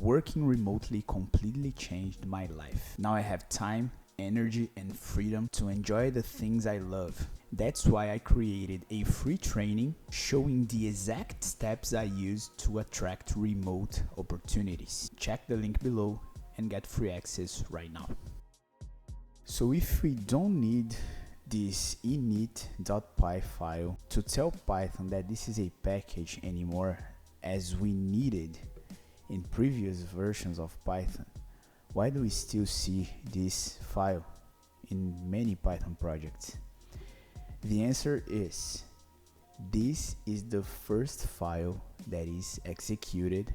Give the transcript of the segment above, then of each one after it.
Working remotely completely changed my life. Now I have time, energy, and freedom to enjoy the things I love. That's why I created a free training showing the exact steps I use to attract remote opportunities. Check the link below and get free access right now. So if we don't need this init.py file to tell Python that this is a package anymore, as we needed in previous versions of Python, why do we still see this file in many Python projects? The answer is, this is the first file that is executed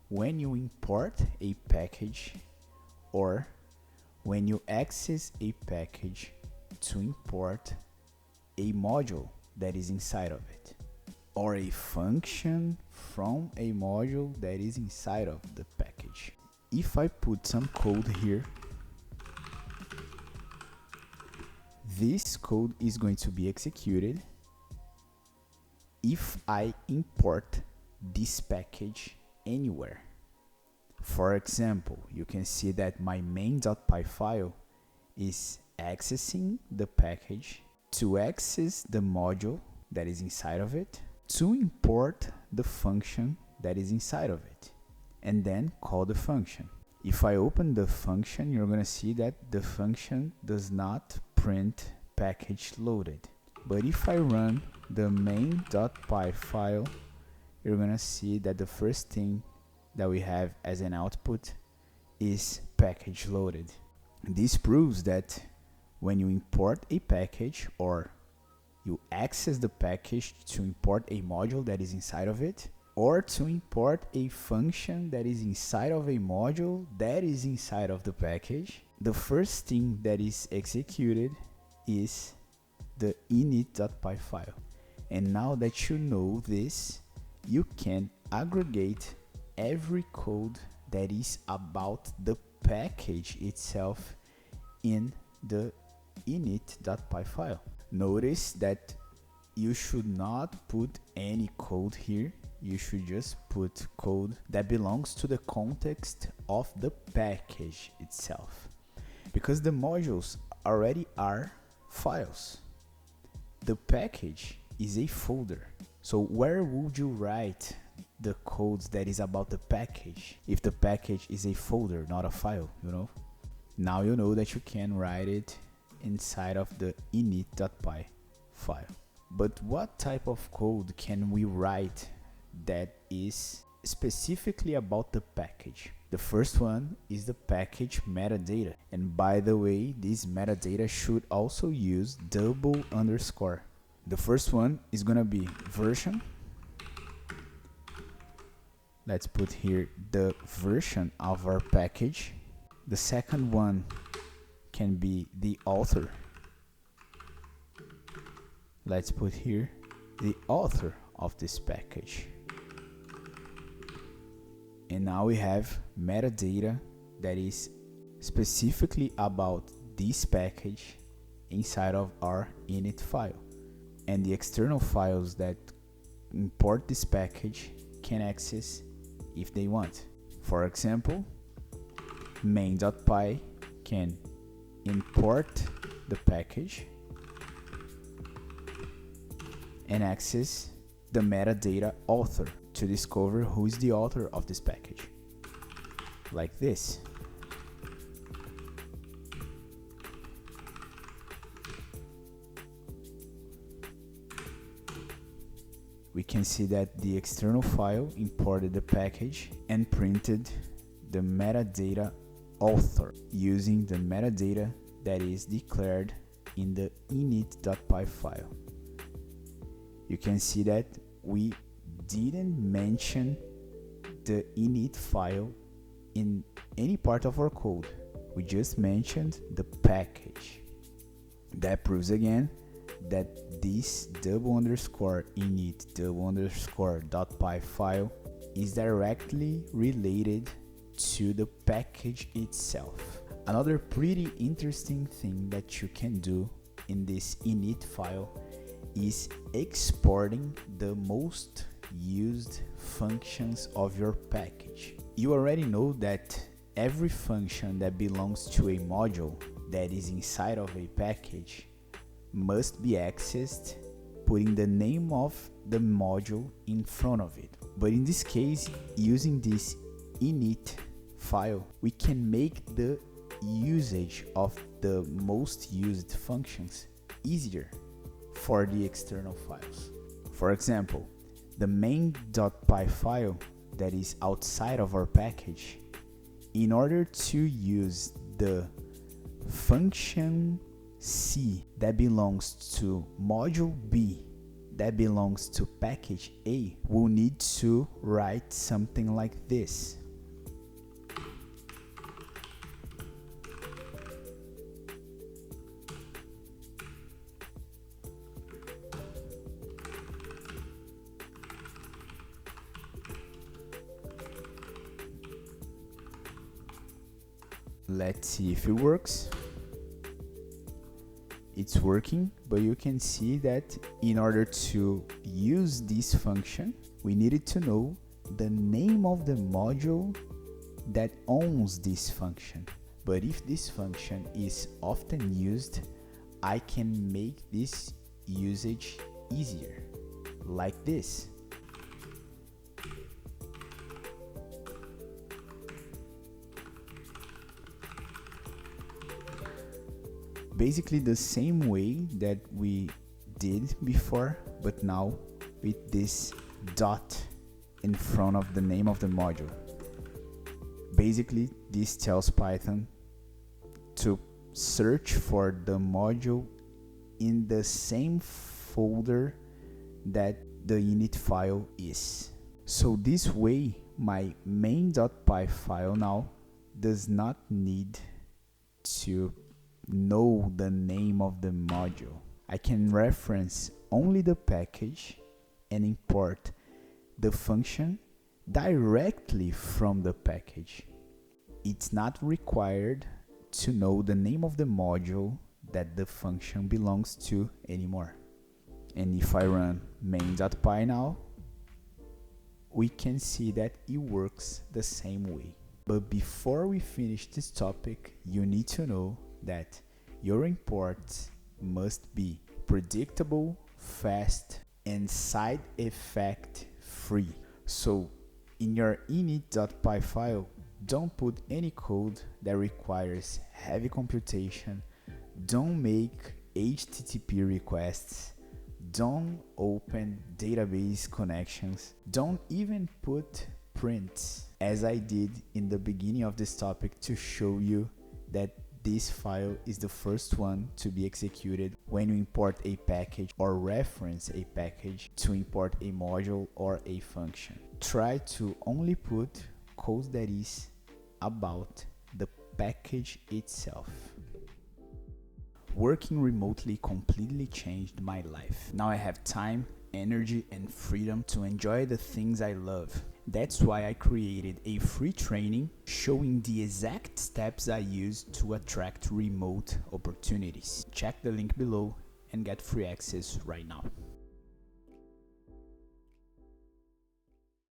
when you import a package or when you access a package to import a module that is inside of it, or a function from a module that is inside of the package. If I put some code here, this code is going to be executed if I import this package anywhere. For example, you can see that my main.py file is accessing the package to access the module that is inside of it, to import the function that is inside of it, and then call the function. If I open the function, you're going to see that the function does not print package loaded. But if I run the main.py file, you're going to see that the first thing that we have as an output is package loaded. This proves that when you import a package or you access the package to import a module that is inside of it, or to import a function that is inside of a module that is inside of the package, the first thing that is executed is the init.py file. And now that you know this, you can aggregate every code that is about the package itself in the init.py file. Notice that you should not put any code here. You should just put code that belongs to the context of the package itself, because the modules already are files. The package is a folder. So where would you write the codes that is about the package if the package is a folder, not a file, you know? Now you know that you can write it inside of the init.py file. But what type of code can we write that is specifically about the package? The first one is the package metadata. And by the way, this metadata should also use double underscore. The first one is gonna be version. Let's put here the version of our package. The second one can be the author. Let's put here the author of this package. And now we have metadata that is specifically about this package inside of our init file. And the external files that import this package can access if they want. For example, main.py can import the package and access the metadata author to discover who is the author of this package, like this. We can see that the external file imported the package and printed the metadata author using the metadata that is declared in the init.py file. You can see that we didn't mention the init file in any part of our code. We just mentioned the package. That proves again that this double underscore init double underscore .py file is directly related to the package itself. Another pretty interesting thing that you can do in this init file is exporting the most used functions of your package. You already know that every function that belongs to a module that is inside of a package must be accessed putting the name of the module in front of it. But in this case, using this init file, we can make the usage of the most used functions easier for the external files. For example, the main.py file that is outside of our package, in order to use the function C that belongs to module B that belongs to package A, we'll need to write something like this. Let's see if it works. It's working, but you can see that in order to use this function, we needed to know the name of the module that owns this function. But if this function is often used, I can make this usage easier, like this. Basically the same way that we did before, but now with this dot in front of the name of the module. Basically, this tells Python to search for the module in the same folder that the init file is. So this way, my main.py file now does not need to know the name of the module. I can reference only the package and import the function directly from the package. It's not required to know the name of the module that the function belongs to anymore. And if I run main.py now, we can see that it works the same way. But before we finish this topic, you need to know that your imports must be predictable, fast, and side effect free. So in your init.py file, don't put any code that requires heavy computation, don't make HTTP requests, don't open database connections, don't even put prints, as I did in the beginning of this topic to show you that this file is the first one to be executed when you import a package or reference a package to import a module or a function. Try to only put code that is about the package itself. Working remotely completely changed my life. Now I have time, energy, and freedom to enjoy the things I love. That's why I created a free training showing the exact steps I use to attract remote opportunities. Check the link below and get free access right now.